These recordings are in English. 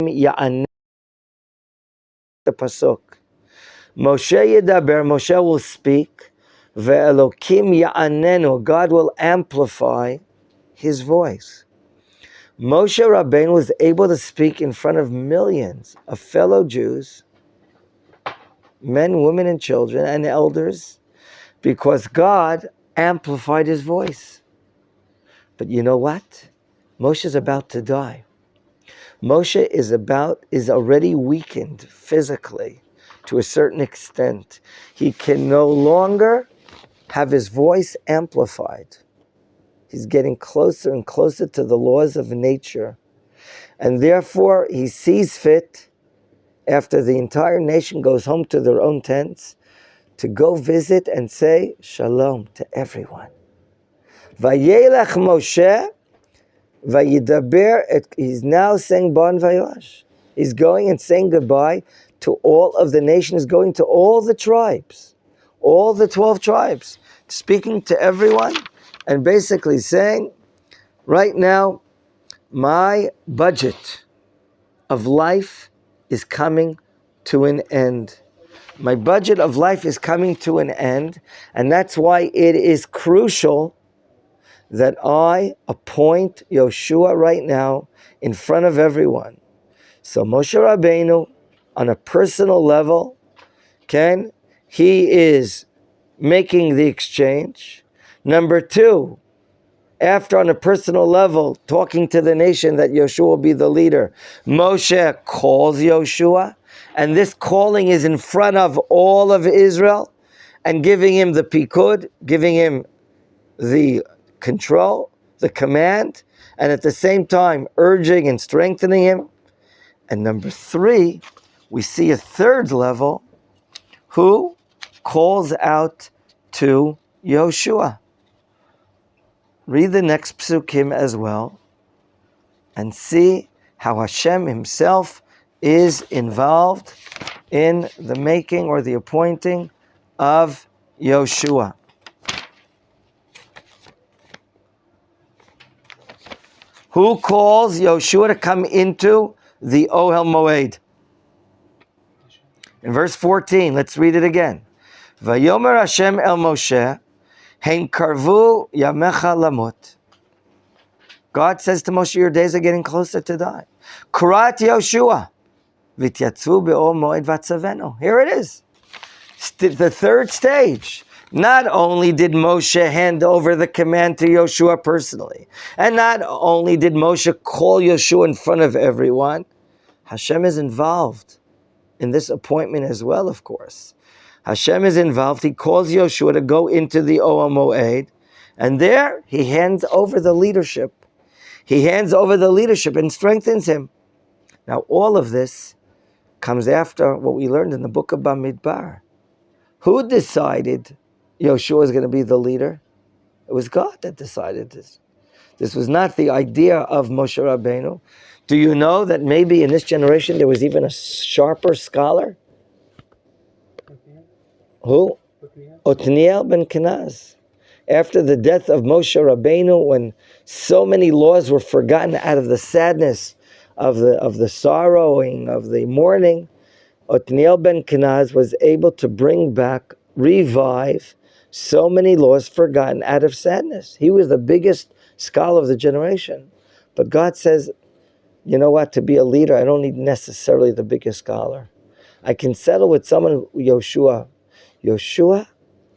Ya'aneh, the pasuk. Moshe yedaber, Moshe will speak. Ve'elokim ya'anenu, God will amplify his voice. Moshe Rabbeinu was able to speak in front of millions of fellow Jews, men, women, and children, and elders, because God amplified his voice. But you know what? Moshe is about to die. Moshe is already weakened physically to a certain extent. He can no longer have his voice amplified. He's getting closer and closer to the laws of nature. And therefore, he sees fit, after the entire nation goes home to their own tents, to go visit and say shalom to everyone. Vayeilech Moshe, vayidaber, he's now saying bon voyage. He's going and saying goodbye to all of the nations, going to all the tribes, all the 12 tribes, speaking to everyone and basically saying, right now, my budget of life is coming to an end. My budget of life is coming to an end, and that's why it is crucial that I appoint Yoshua right now in front of everyone. So Moshe Rabbeinu, on a personal level, he is making the exchange. Number two, after on a personal level, talking to the nation that Yoshua will be the leader, Moshe calls Yoshua, and this calling is in front of all of Israel, and giving him the pikud, giving him the control, the command, and at the same time urging and strengthening him. And number three, we see a third level who calls out to Yoshua. Read the next psukim as well and see how Hashem himself is involved in the making or the appointing of Yoshua. Who calls Yoshua to come into the Ohel Moed? In verse 14, let's read it again. Vayomer Hashem el Moshe, Hein karvu yamecha lamut. God says to Moshe, your days are getting closer to die. Kurat Yoshua, v'tyatzu be'ol moed vatzavenu. Here it is. The third stage. Not only did Moshe hand over the command to Yoshua personally, and not only did Moshe call Yoshua in front of everyone, Hashem is involved in this appointment as well, of course. Hashem is involved. He calls Yoshua to go into the Ohel Moed, and there he hands over the leadership. He hands over the leadership and strengthens him. Now, all of this comes after what we learned in the book of Bamidbar. Who decided Yoshua is going to be the leader? It was God that decided this. This was not the idea of Moshe Rabbeinu. Do you know that maybe in this generation there was even a sharper scholar? Who? Otniel ben Kenaz. After the death of Moshe Rabbeinu, when so many laws were forgotten out of the sadness of the sorrowing, of the mourning, Otniel ben Kenaz was able to bring back, revive so many laws forgotten out of sadness. He was the biggest scholar of the generation. But God says, you know what, to be a leader, I don't need necessarily the biggest scholar. I can settle with someone, Yoshua. Yoshua,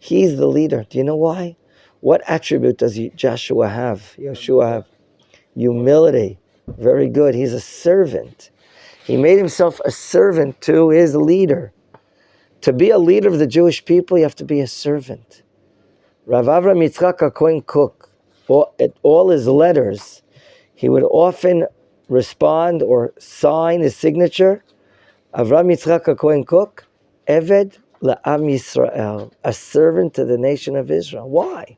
he's the leader. Do you know why? What attribute does Joshua have? Yoshua have? Humility. Very good. He's a servant. He made himself a servant to his leader. To be a leader of the Jewish people, you have to be a servant. Rav Avram Yitzchak HaKohen Cook, at all his letters, he would often respond or sign his signature, Avram Yitzchak HaKohen Cook, Eved La'am Yisrael, a servant to the nation of Israel. Why?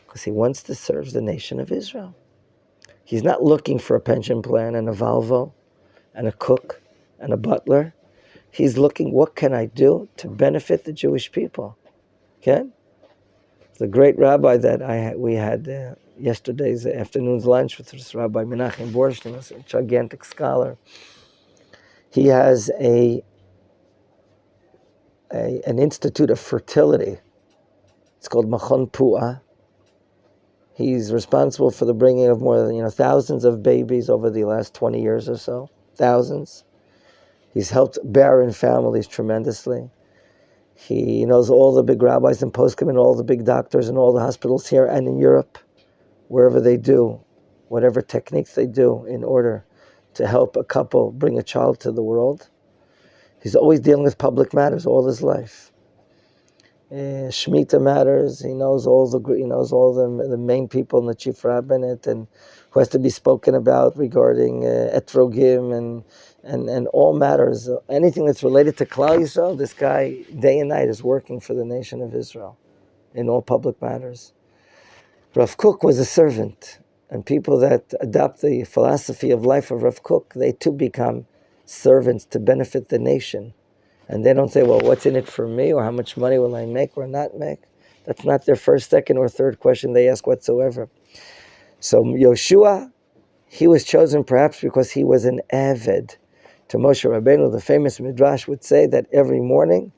Because he wants to serve the nation of Israel. He's not looking for a pension plan and a Volvo and a cook and a butler. He's looking, what can I do to benefit the Jewish people? Okay? The great rabbi that we had yesterday's afternoon's lunch with this Rabbi Menachem Borshtein, was a gigantic scholar. He has an institute of fertility. It's called Machon Meir. He's responsible for the bringing of more than thousands of babies over the last 20 years or so. Thousands. He's helped barren families tremendously. He knows all the big rabbis and poskim and all the big doctors and all the hospitals here and in Europe, wherever they do, whatever techniques they do in order to help a couple bring a child to the world. He's always dealing with public matters all his life. Shemitah matters. He knows all the main people in the chief rabbinate and who has to be spoken about regarding etrogim and all matters. Anything that's related to Klal Yisrael, this guy day and night is working for the nation of Israel in all public matters. Rav Kook was a servant, and people that adopt the philosophy of life of Rav Kook, they too become servants to benefit the nation. And they don't say, well, what's in it for me, or how much money will I make or not make? That's not their first, second, or third question they ask whatsoever. So Yoshua, he was chosen perhaps because he was an Eved. To Moshe Rabbeinu, the famous Midrash would say that every morning,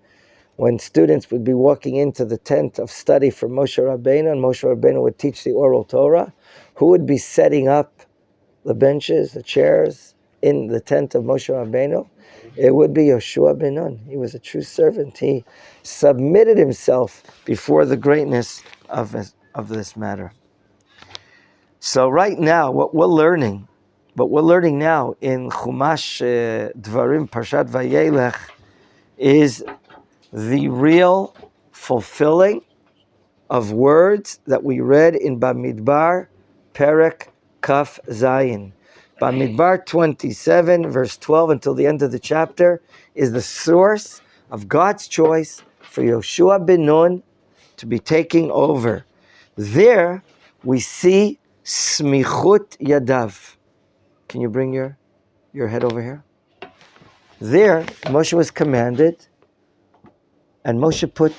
when students would be walking into the tent of study for Moshe Rabbeinu, and Moshe Rabbeinu would teach the oral Torah, who would be setting up the benches, the chairs, in the tent of Moshe Rabbeinu? It would be Yoshua ben Nun. He was a true servant. He submitted himself before the greatness of this matter. So right now, what we're learning now in Chumash Dvarim, Parshat Vayeilech, is the real fulfilling of words that we read in Bamidbar, Perek Kaf Zayin. Bamidbar 27, verse 12 until the end of the chapter is the source of God's choice for Yoshua ben Nun to be taking over. There we see Smichut Yadav. Can you bring your head over here? There, Moshe was commanded, and Moshe put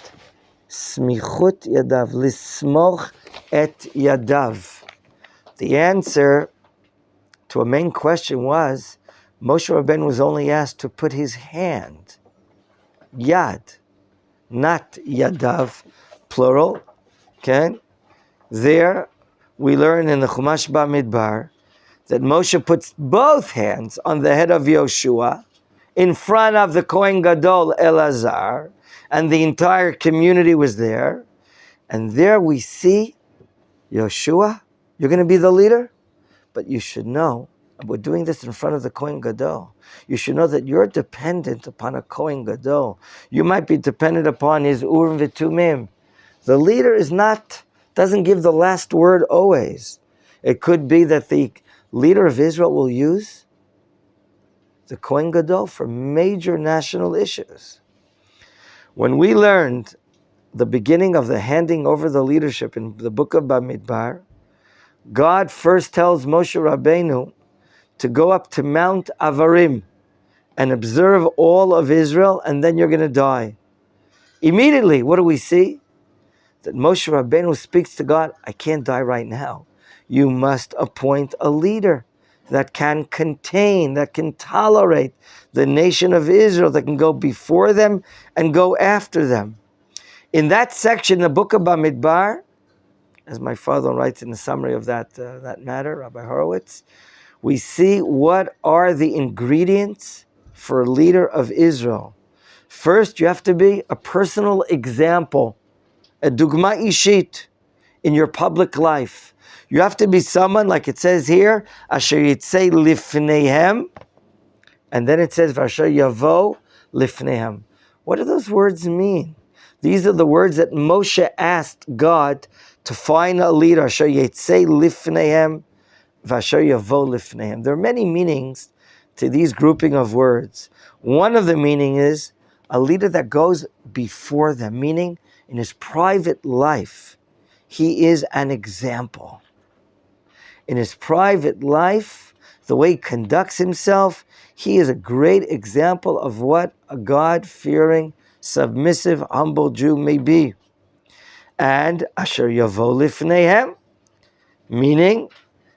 Smichut Yadav, Lismoch et Yadav. The answer to a main question was, Moshe Rabbeinu was only asked to put his hand, Yad, not Yadav, plural. Okay? There, we learn in the Chumash Bamidbar that Moshe puts both hands on the head of Yoshua in front of the Kohen Gadol Elazar, and the entire community was there. And there we see, Yoshua, you're going to be the leader? But you should know, we're doing this in front of the Kohen Gadol. You should know that you're dependent upon a Kohen Gadol. You might be dependent upon his Urim V'Tumim. The leader doesn't give the last word always. It could be that the leader of Israel will use the Kohen Gadol for major national issues. When we learned the beginning of the handing over the leadership in the book of Bamidbar, God first tells Moshe Rabbeinu to go up to Mount Avarim and observe all of Israel, and then you're going to die. Immediately, what do we see? That Moshe Rabbeinu speaks to God, I can't die right now. You must appoint a leader that can contain, that can tolerate the nation of Israel, that can go before them and go after them. In that section, the book of Bamidbar, as my father writes in the summary of that matter, Rabbi Horowitz, we see what are the ingredients for a leader of Israel. First, you have to be a personal example, a dugma ishit in your public life. You have to be someone, like it says here, asher yitzei lifneihem, and then it says, v'asher yavo lifneihem. What do those words mean? These are the words that Moshe asked God to find a leader. Asher yitzei lifneihem, v'asher yavo lifneihem. There are many meanings to these grouping of words. One of the meaning is a leader that goes before them, meaning in his private life, he is an example. In his private life, the way he conducts himself, he is a great example of what a God-fearing, submissive, humble Jew may be. and asher yavo lifneihem, meaning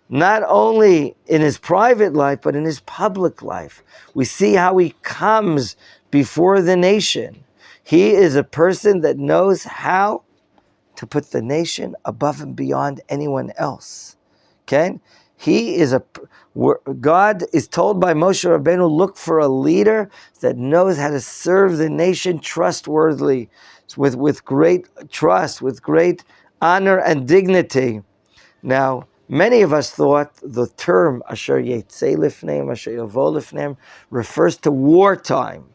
not only in his private life, but in his public life. We see how he comes before the nation. He is a person that knows how to put the nation above and beyond anyone else. Okay? God is told by Moshe Rabbeinu, look for a leader that knows how to serve the nation trustworthily, with great trust, with great honor and dignity. Now, many of us thought the term Asher Yetzei Lifneim, Asher Yavo Lifneim refers to wartime.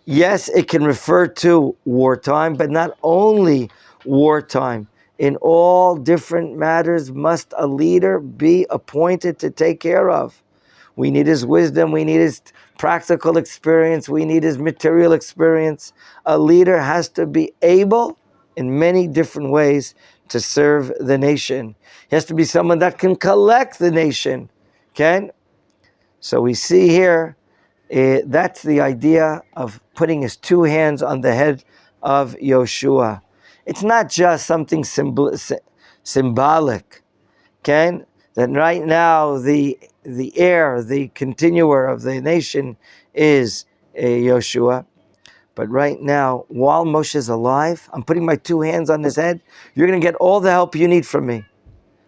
Yes, it can refer to wartime, but not only wartime. In all different matters must a leader be appointed to take care of. We need his wisdom, we need his practical experience, we need his material experience. A leader has to be able, in many different ways, to serve the nation. He has to be someone that can collect the nation. Okay? So we see here, that's the idea of putting his two hands on the head of Yoshua. It's not just something symbolic. Okay? That right now the heir, the continuer of the nation is Yoshua. But right now, while Moshe is alive, I'm putting my two hands on his head. You're going to get all the help you need from me.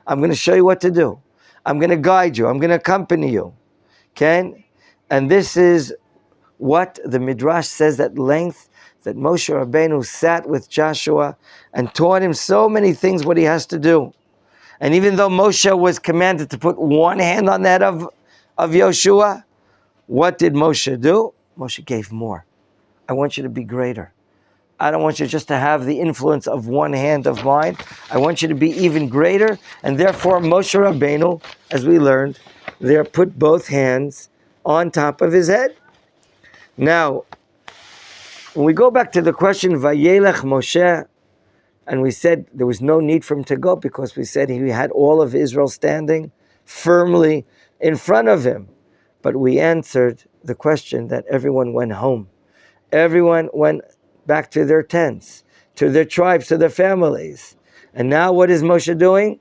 I'm going to show you what to do. I'm going to guide you. I'm going to accompany you. Okay? And this is what the Midrash says at length, that Moshe Rabbeinu sat with Joshua and taught him so many things what he has to do. And even though Moshe was commanded to put one hand on the head of Yoshua, what did Moshe do? Moshe gave more. I want you to be greater. I don't want you just to have the influence of one hand of mine. I want you to be even greater. And therefore, Moshe Rabbeinu, as we learned, there put both hands on top of his head. Now, when we go back to the question, Vayeilech Moshe, and we said there was no need for him to go because we said he had all of Israel standing firmly in front of him. But we answered the question that everyone went home. Everyone went back to their tents, to their tribes, to their families. And now what is Moshe doing?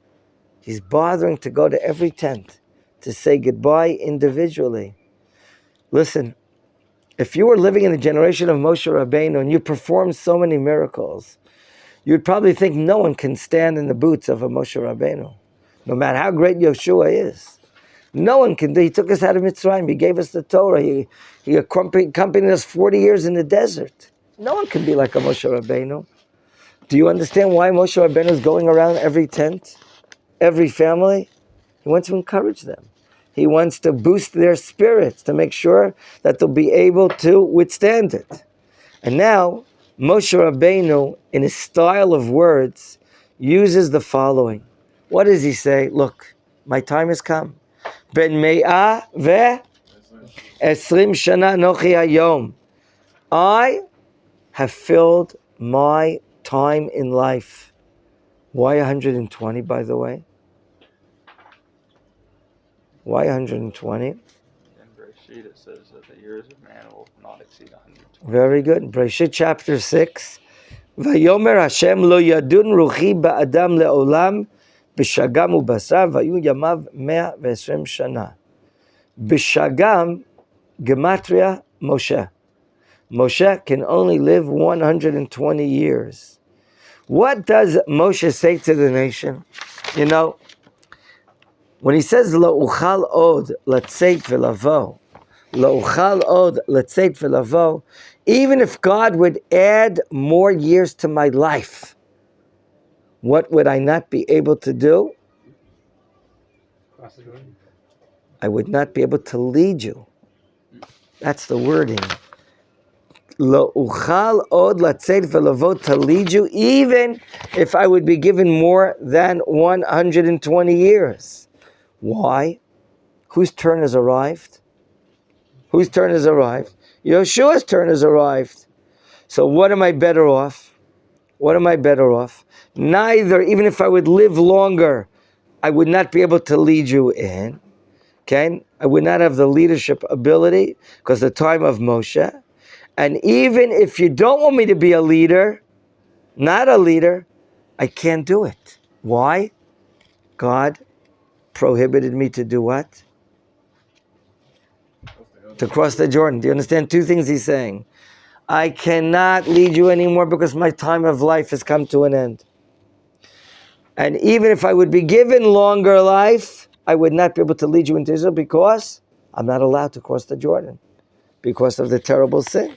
He's bothering to go to every tent to say goodbye individually. Listen, if you were living in the generation of Moshe Rabbeinu and you performed so many miracles, you'd probably think no one can stand in the boots of a Moshe Rabbeinu, no matter how great Yeshua is. No one can do. He took us out of Mitzrayim. He gave us the Torah. He accompanied us 40 years in the desert. No one can be like a Moshe Rabbeinu. Do you understand why Moshe Rabbeinu is going around every tent, every family? He wants to encourage them. He wants to boost their spirits to make sure that they'll be able to withstand it. And now, Moshe Rabbeinu, in his style of words, uses the following. What does he say? Look, my time has come. Ben me'ah ve esrim shana nochi hayom. I have filled my time in life. Why 120, by the way? Why 120? In Breshit it says that the years of man will not exceed 120. Very good. Breshit chapter 6. Vayomer Hashem lo yadun ruchi ba'adam le'olam b'shagam u'basar vayu yamav 120 shana. B'shagam gematria Moshe. Moshe can only live 120 years. What does Moshe say to the nation? You know, when he says lo uchal od latzeit v'lavo, lo uchal od latzeit v'lavo, even if God would add more years to my life, what would I not be able to do? I would not be able to lead you. That's the wording. Lo uchal od latzeit v'lavo, to lead you, even if I would be given more than 120 years. Why? Whose turn has arrived? Whose turn has arrived? Yeshua's turn has arrived. So what am I better off? What am I better off? Neither, even if I would live longer, I would not be able to lead you in. Okay? I would not have the leadership ability because the time of Moshe. And even if you don't want me to be a leader, not a leader, I can't do it. Why? God prohibited me to do what? To cross the Jordan. Do you understand? Two things he's saying. I cannot lead you anymore because my time of life has come to an end. And even if I would be given longer life, I would not be able to lead you into Israel because I'm not allowed to cross the Jordan because of the terrible sin.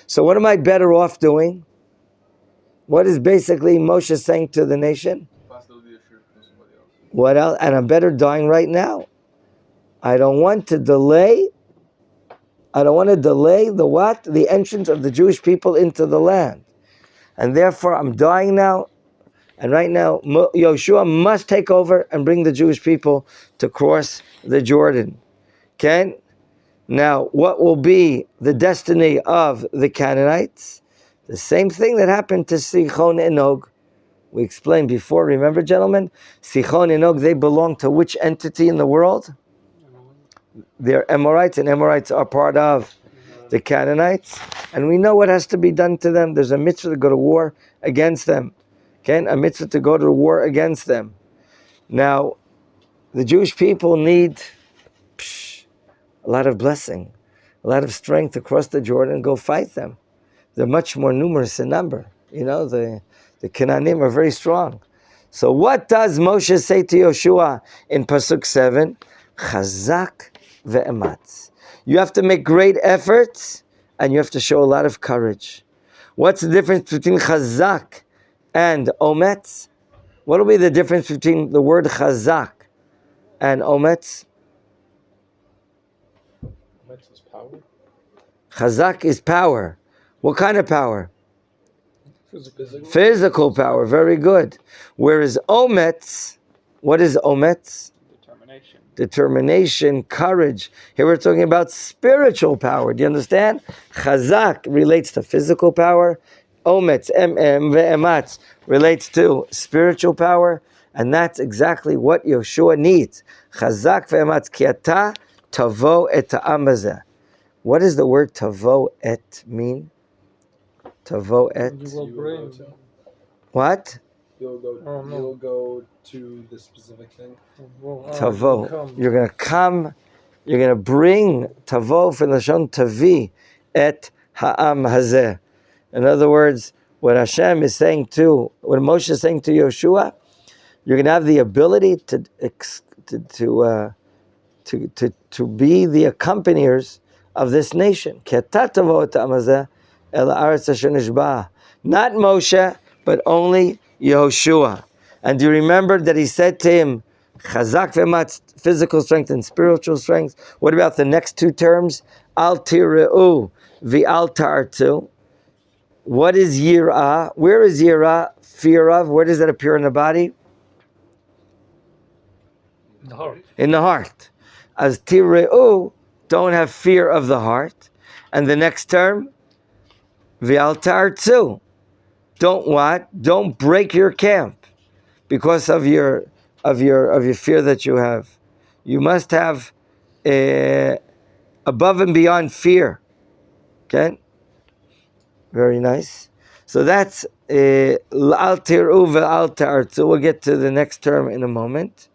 So what am I better off doing? What is basically Moshe saying to the nation? What else? And I'm better dying right now. I don't want to delay the what? The entrance of the Jewish people into the land. And therefore I'm dying now. And right now, Yoshua must take over and bring the Jewish people to cross the Jordan. Okay? Now, what will be the destiny of the Canaanites? The same thing that happened to Sichon and Og. We explained before, remember, gentlemen? Sichon and Og, they belong to which entity in the world? They're Amorites, and Amorites are part of the Canaanites. And we know what has to be done to them. There's a mitzvah to go to war against them. Okay? A mitzvah to go to war against them. Now, the Jewish people need a lot of blessing, a lot of strength to cross the Jordan and go fight them. They're much more numerous in number. You know, the Canaanites are very strong. So what does Moshe say to Yoshua in Pasuk 7? Chazak ve'ematz. You have to make great efforts and you have to show a lot of courage. What's the difference between chazak and ometz? What will be the difference between the word chazak and ometz? Ometz is power. Chazak is power. What kind of power? Physical power. Very good. Whereas ometz, what is ometz? Determination, courage. Here we're talking about spiritual power. Do you understand? Chazak relates to physical power. Ometz, ve'ematz, relates to spiritual power. And that's exactly what Yoshua needs. Chazak ve'ematz ki ata tavo et ha'am hazeh. What does the word tavo et mean? Tavo et? You will bring. What? You'll go to the specific thing. Tavo. You're going to come. You're going to bring tavo for Lashon tavi et ha'am hazeh. In other words, what Hashem is saying to, what Moshe is saying to Yoshua, you're going to have the ability to be the accompaniers of this nation. Not Moshe, but only Yehoshua. And do you remember that he said to him, Chazak ve'ematz, physical strength and spiritual strength? What about the next two terms? Al tireu v'al ta'artu. What is yirah? Where is yirah? Fear of? Where does that appear in the body? In the heart. In the heart. As tireu, don't have fear of the heart. And the next term, v'al ta'artu. Don't what? Don't break your camp because of your fear that you have. You must have above and beyond fear. Okay? Very nice. So that's al tiru ve'al ta'artu. We'll get to the next term in a moment.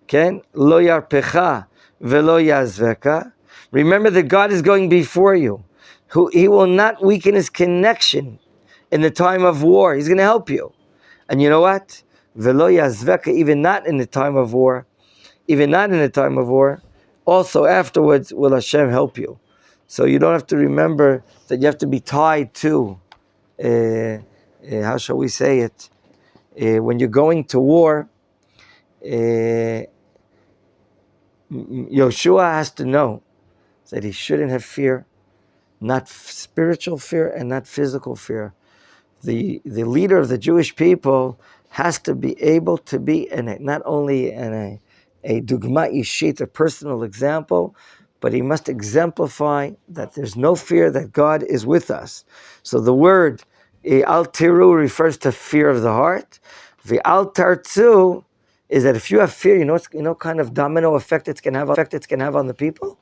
Okay? Lo yarpecha ve'lo yazveka. Remember that God is going before you. He will not weaken his connection in the time of war. He's going to help you. And you know what? Ve'lo yazveka, even not in the time of war, also afterwards will Hashem help you. So you don't have to remember that you have to be tied to, how shall we say it? When you're going to war, Yoshua has to know that he shouldn't have fear, not spiritual fear and not physical fear. The leader of the Jewish people has to be able to be not only a dugma ishit, a personal example, but he must exemplify that there's no fear, that God is with us. So the word al tiru refers to fear of the heart. The al tartu is that if you have fear, you know kind of domino effect it can have on the people?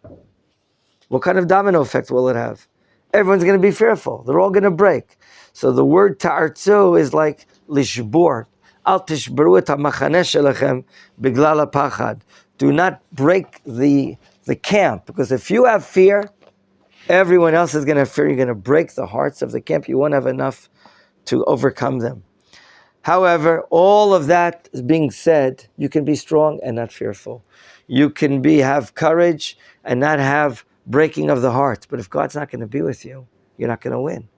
What kind of domino effect will it have? Everyone's going to be fearful. They're all going to break. So the word ta'artzu is like lishbor, Al tishberu et hamachaneh shelechem biglal hapachad. Do not break the camp, because if you have fear, everyone else is going to have fear. You're going to break the hearts of the camp. You won't have enough to overcome them. However, all of that being said, you can be strong and not fearful. You can have courage and not have breaking of the heart. But if God's not going to be with you, you're not going to win.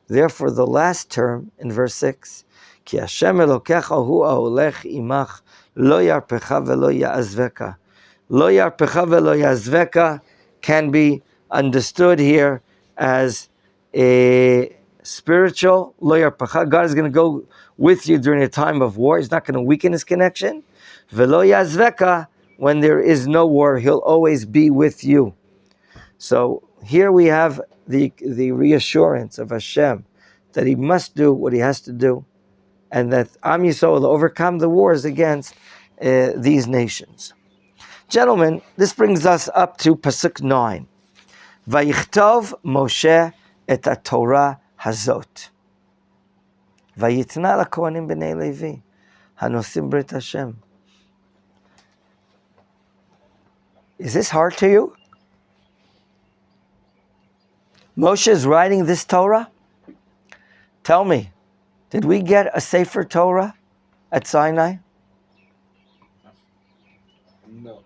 Therefore, the last term in verse 6, Ki Hashem Elokecha hu ha'olech imach lo yarpecha velo ya'azveka. Lo yarpecha velo ya'azveka can be understood here as a spiritual. Lo yarpecha, God is going to go with you during a time of war. He's not going to weaken his connection. Velo ya'azveka, when there is no war, he'll always be with you. So here we have the reassurance of Hashem that he must do what he has to do, and that Am Yisrael will overcome the wars against these nations. Gentlemen, this brings us up to Pasuk 9. Vayichtov Moshe et HaTorah hazot. Vayitna lakohanim b'nei Levi hanosim brit Hashem. Is this hard to you? Moshe is writing this Torah? Tell me, did we get a Sefer Torah at Sinai? No.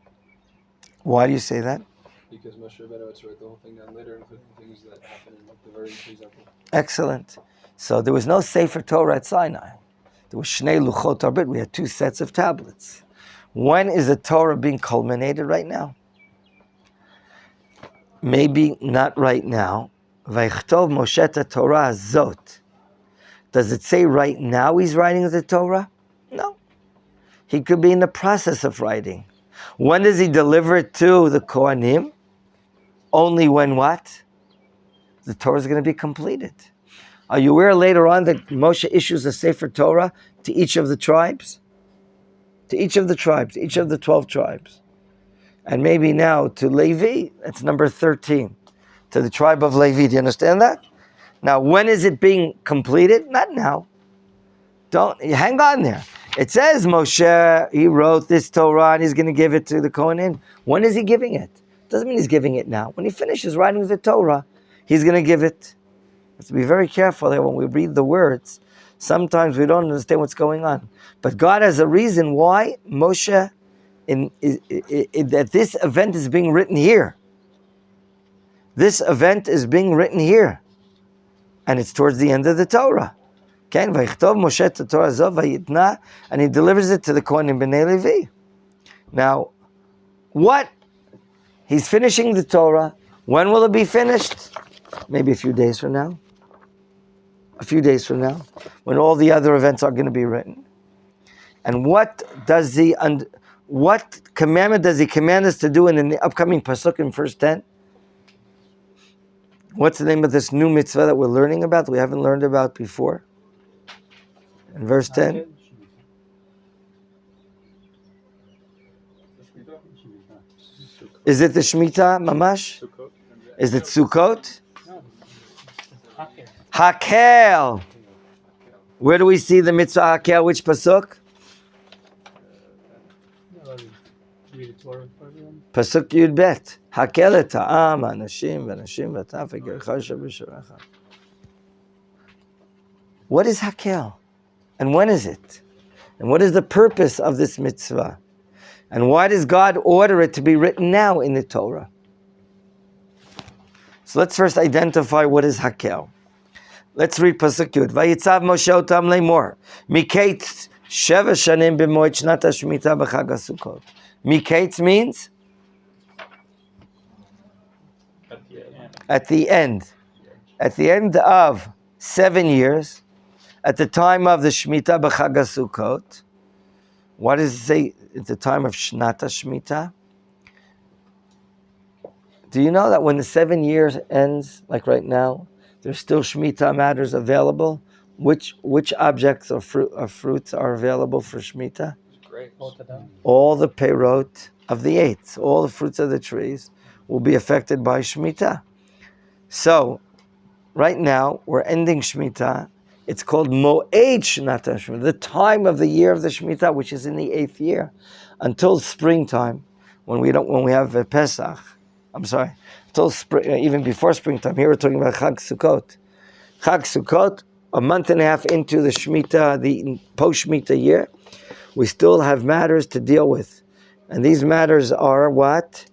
Why do you say that? Because Moshe Rabbeinu had to write the whole thing down later, including things that happened in the very example. Excellent. So there was no Sefer Torah at Sinai. There was Shnei Luchot Arbit. We had 2 sets of tablets. When is the Torah being culminated right now? Maybe not right now. Vayichtov Moshe et HaTorah hazot. Does it say right now he's writing the Torah? No. He could be in the process of writing. When does he deliver it to the Kohanim? Only when what? The Torah is going to be completed. Are you aware later on that Moshe issues a Sefer Torah to each of the tribes? To each of the tribes, each of the 12 tribes. And maybe now to Levi, that's number 13. To the tribe of Levi. Do you understand that? Now, when is it being completed? Not now. Don't hang on there. It says Moshe, he wrote this Torah and he's going to give it to the Kohanim. When is he giving it? Doesn't mean he's giving it now. When he finishes writing the Torah, he's going to give it. We have to be very careful there when we read the words. Sometimes we don't understand what's going on. But God has a reason why Moshe, that this event is being written here. This event is being written here. And it's towards the end of the Torah. Okay, Vayichtov Moshe et Torah zov vayitna, and he delivers it to the Kohanim b'nei Levi. Now, what? He's finishing the Torah. When will it be finished? Maybe a few days from now. A few days from now, when all the other events are going to be written. And what commandment does he command us to do in the upcoming pasuk in verse 10? What's the name of this new mitzvah that we're learning about, that we haven't learned about before? In verse 10? Is it the Shemitah, Mamash? Is it Sukkot? Hakeel. Where do we see the mitzvah Hakeel? Which pasuk? Pasuk Yud Bet. Hakeel et ha'am, anashim, v'anashim, v'ataf, v'gercha shab'sharecha. What is Hakeel? And when is it? And what is the purpose of this mitzvah? And why does God order it to be written now in the Torah? So let's first identify what is Hakeel. Let's read Pasuk Yud. Vayitzav Moshe otam leimor. Miketz sheva shanim b'moed shnat hashmita b'chag haSukkot. Miketz means? At the end. At the end of 7 years, at the time of the Shemitah b'chag haSukkot. What does it say at the time of Shnat HaShemitah? Do you know that when the 7 years ends, like right now, there's still Shemitah matters available? Which objects or fruits are available for Shemitah? All the peirot of the 8, all the fruits of the trees will be affected by Shemitah. So, right now, we're ending Shemitah, It's called Mo'ed Shnat HaShemitah, the time of the year of the Shemitah, which is in the 8th year, until springtime, when we have Pesach. I'm sorry, until spring, even before springtime. Here we're talking about Chag Sukkot. Chag Sukkot, a month and a half into the Shemitah, the post-Shemitah year, we still have matters to deal with. And these matters are what?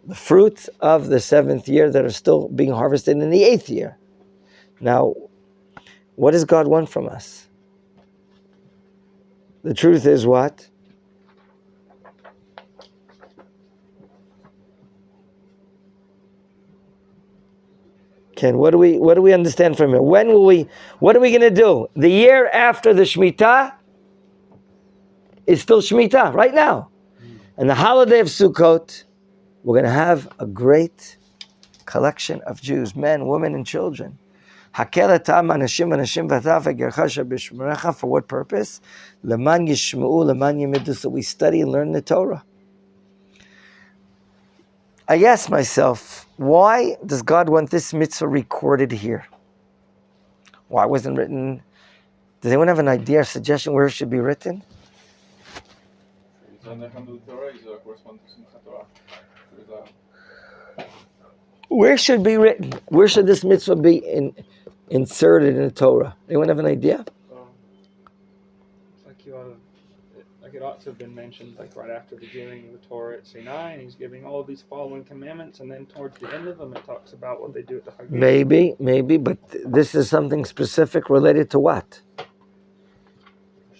The fruits of the 7th year that are still being harvested in the 8th year. Now, what does God want from us? The truth is what? Ken, what do we understand from it? What are we going to do? The year after the Shemitah is still Shemitah, right now. And the holiday of Sukkot, we're going to have a great collection of Jews, men, women, and children. For what purpose? So we study and learn the Torah. I ask myself, why does God want this mitzvah recorded here? Why wasn't written? Does anyone have an idea or suggestion where it should be written? Where should it be written? Where should this mitzvah be inserted in the Torah? Anyone have an idea? It ought to have been mentioned right after the giving of the Torah at Sinai, and he's giving all of these following commandments, and then towards the end of them it talks about what they do at the Hakeel. Maybe, but this is something specific related to what?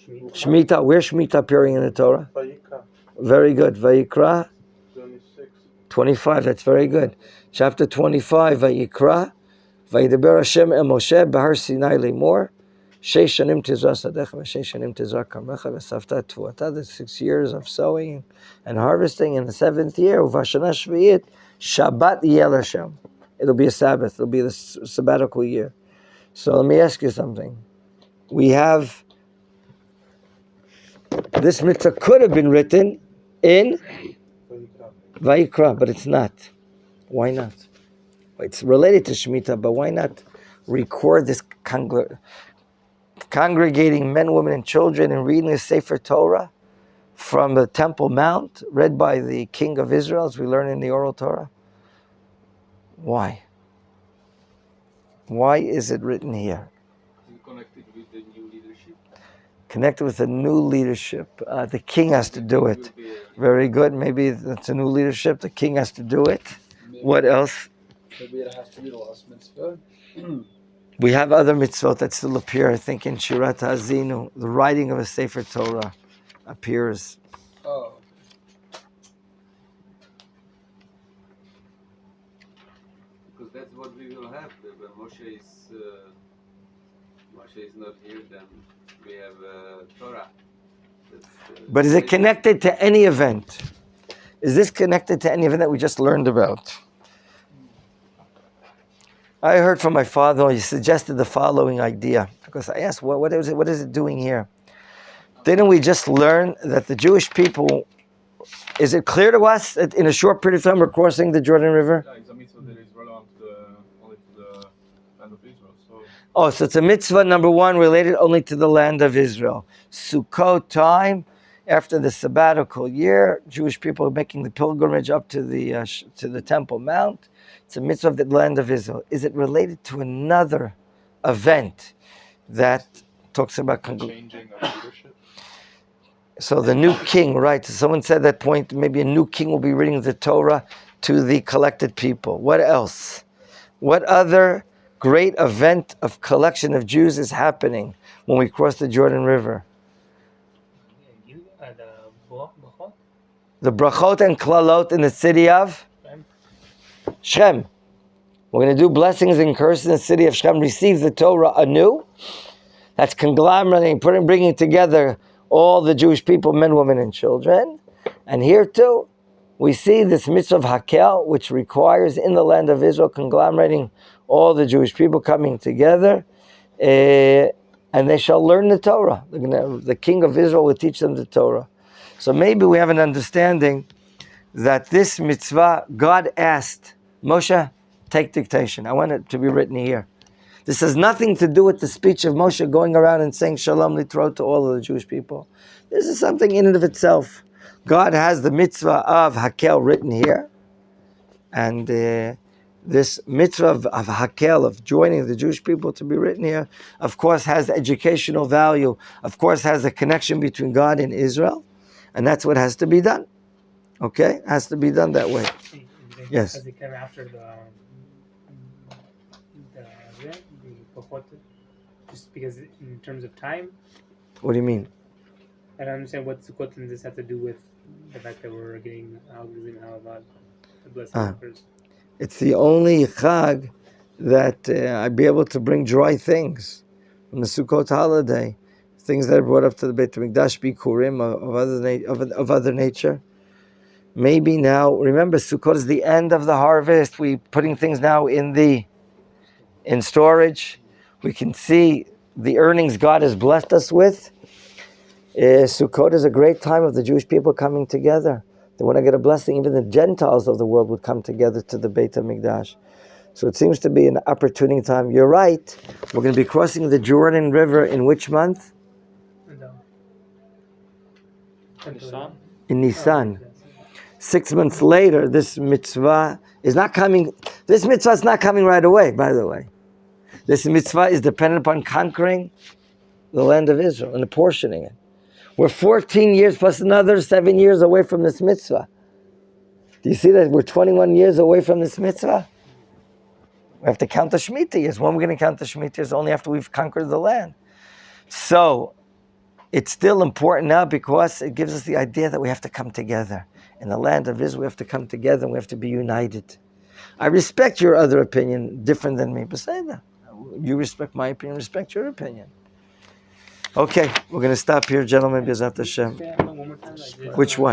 Shemitah. Where's Shemitah appearing in the Torah? Vayikra. Very good. Vayikra 26. 25, that's very good. Chapter 25, Vayikra, Vayidaber Hashem el Moshe Bahar Sinai Lemor, Sheish Shanim Tizra Sadecha Sheish Shanim Tizra Karmecha V'Safta Tuata, the 6 years of sowing and harvesting, in the 7th year, Uvashana Shvi'it, Shabbat Yel Hashem. It'll be a Sabbath, it'll be the sabbatical year. So let me ask you something. We have, this mitzvah could have been written in Vayikra, but it's not. Why not? It's related to Shemitah, but why not record this congregating men, women, and children and reading the Sefer Torah from the Temple Mount, read by the King of Israel, as we learn in the Oral Torah? Why? Why is it written here? Connected with the new leadership. Connected with the new leadership. The king has to do it. Very good. Maybe it's a new leadership. The king has to do it. What else? Maybe it has to be the last mitzvah. We have other mitzvot that still appear. I think in Shirat HaZinu, the writing of a Sefer Torah appears. Oh. Because that's what we will have. When Moshe is not here, then we have Torah. But is it connected to any event? Is this connected to any event that we just learned about? I heard from my father, he suggested the following idea. Because I asked, what is it doing here? Didn't we just learn that the Jewish people, is it clear to us that in a short period of time we're crossing the Jordan River? Yeah, it's a mitzvah that is relevant only to the land of Israel. So it's a mitzvah, number one, related only to the land of Israel. Sukkot time, after the sabbatical year, Jewish people are making the pilgrimage up to the Temple Mount. It's a mitzvah of the land of Israel. Is it related to another event that talks about Changing of leadership. So the new king, right? Someone said that point, maybe a new king will be reading the Torah to the collected people. What else? What other great event of collection of Jews is happening when we cross the Jordan River? The brachot and klalot in the city of Shem. We're going to do blessings and curses in the city of Shem. Receive the Torah anew. That's conglomerating, bringing together all the Jewish people, men, women, and children. And here too, we see this mitzvah of Hakeel, which requires in the land of Israel conglomerating all the Jewish people coming together, and they shall learn the Torah. The king of Israel will teach them the Torah. So maybe we have an understanding that this mitzvah, God asked Moshe, take dictation. I want it to be written here. This has nothing to do with the speech of Moshe going around and saying Shalom Litrot to all of the Jewish people. This is something in and of itself. God has the mitzvah of Hakeel written here. And this mitzvah of Hakeel, of joining the Jewish people to be written here, of course has educational value, of course has a connection between God and Israel, and that's what has to be done. Okay? Has to be done that way. Yes. As it came after the Pachot, just because in terms of time. What do you mean? I don't understand what Sukkot does this have to do with the fact that we're getting the blessing offers. It's the only Chag that I'd be able to bring dry things from the Sukkot holiday, things that are brought up to the Beit HaMikdash, Bikurim, of other nature. Maybe now, remember, Sukkot is the end of the harvest. We're putting things now in storage. We can see the earnings God has blessed us with. Sukkot is a great time of the Jewish people coming together. They want to get a blessing. Even the Gentiles of the world would come together to the Beit HaMikdash. So it seems to be an opportune time. You're right. We're going to be crossing the Jordan River in which month? Nisan. In Nisan. 6 months later, this mitzvah is not coming. This mitzvah is not coming right away, by the way. This mitzvah is dependent upon conquering the land of Israel and apportioning it. We're 14 years plus another 7 years away from this mitzvah. Do you see that we're 21 years away from this mitzvah? We have to count the Shemitah years. When are we going to count the Shemitah years? Only after we've conquered the land. So, it's still important now because it gives us the idea that we have to come together. In the land of Israel, we have to come together and we have to be united. I respect your other opinion, different than me, but say that. You respect my opinion, respect your opinion. Okay, we're going to stop here, gentlemen, B'ezrat Hashem. Which one?